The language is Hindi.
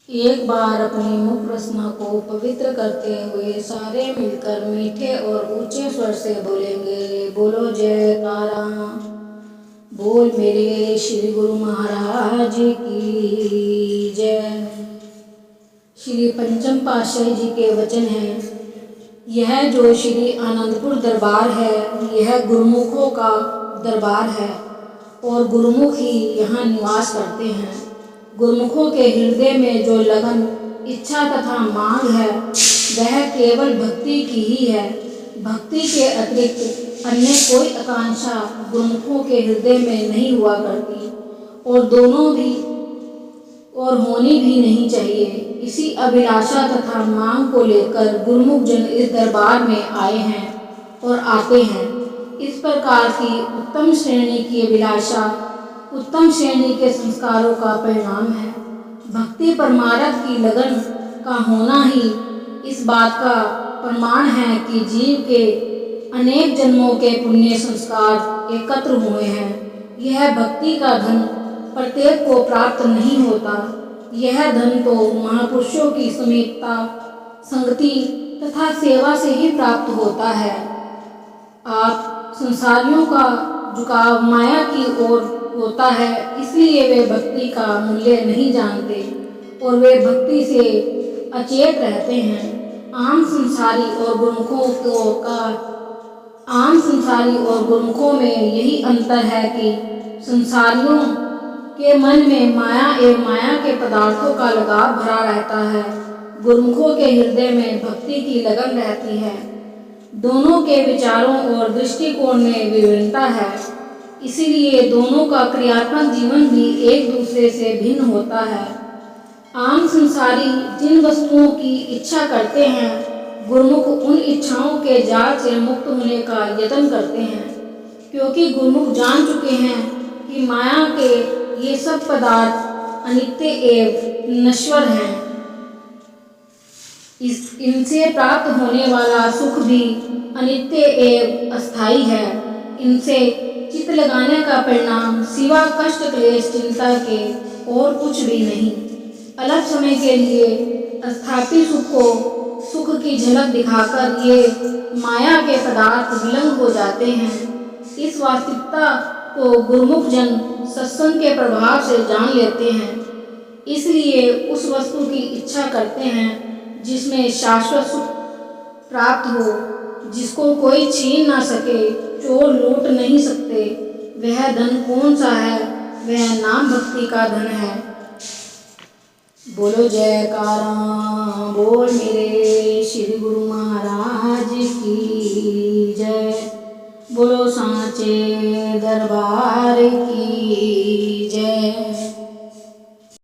एक बार अपनी मुख रचना को पवित्र करते हुए सारे मिलकर मीठे और ऊंचे स्वर से बोलेंगे, बोलो जयकारा। बोल मेरे श्री गुरु महाराज की जय। श्री पंचम पातशाही जी के वचन हैं। यह जो श्री आनंदपुर दरबार है, यह गुरुमुखों का दरबार है और गुरुमुख ही यहाँ निवास करते हैं। गुरुमुखों के हृदय में जो लगन, इच्छा तथा मांग है, वह केवल भक्ति की ही है। भक्ति के अतिरिक्त अन्य कोई आकांक्षा गुरुमुखों के हृदय में नहीं हुआ करती और दोनों भी और होनी भी नहीं चाहिए। इसी अभिलाषा तथा मांग को लेकर गुरुमुख जन इस दरबार में आए हैं और आते हैं। इस प्रकार की उत्तम श्रेणी की अभिलाषा उत्तम श्रेणी के संस्कारों का परिणाम है। भक्ति परमार्थ की लगन का होना ही इस बात का प्रमाण है कि जीव के अनेक जन्मों के पुण्य संस्कार एकत्र हुए हैं। यह भक्ति का धन प्रत्येक को प्राप्त नहीं होता। यह धन तो महापुरुषों की समीपता, संगति तथा सेवा से ही प्राप्त होता है। आप संसारियों का झुकाव माया की ओर होता है, इसलिए वे भक्ति का मूल्य नहीं जानते और वे भक्ति से अचेत रहते हैं। आम संसारी और गुरुमुखों में यही अंतर है कि संसारियों के मन में माया एवं माया के पदार्थों का लगाव भरा रहता है, गुरुमुखों के हृदय में भक्ति की लगन रहती है। दोनों के विचारों और दृष्टिकोण में विभिन्नता है, इसीलिए दोनों का क्रियात्मक जीवन भी एक दूसरे से भिन्न होता है। आम संसारी जिन वस्तुओं की इच्छा करते हैं, गुरुमुख उन इच्छाओं के जाल से मुक्त होने का यत्न करते हैं, क्योंकि गुरुमुख जान चुके हैं कि माया के ये सब पदार्थ अनित्य एवं नश्वर हैं। इनसे प्राप्त होने वाला सुख भी अनित्य एवं अस्थायी है। इनसे चित्त लगाने का परिणाम सिवा कष्ट, क्लेश, चिंता के और कुछ भी नहीं। अल्प समय के लिए अस्थायी सुख की झलक दिखाकर ये माया के पदार्थ विलंग हो जाते हैं। इस वास्तविकता को गुरुमुख जन सत्संग के प्रभाव से जान लेते हैं, इसलिए उस वस्तु की इच्छा करते हैं जिसमें शाश्वत सुख प्राप्त हो, जिसको कोई छीन ना सके, चोर लूट नहीं सकते। वह धन कौन सा है? वह नाम भक्ति का धन है। बोलो जयकारा। बोल मेरे श्री गुरु महाराज की जय। बोलो सांचे दरबार की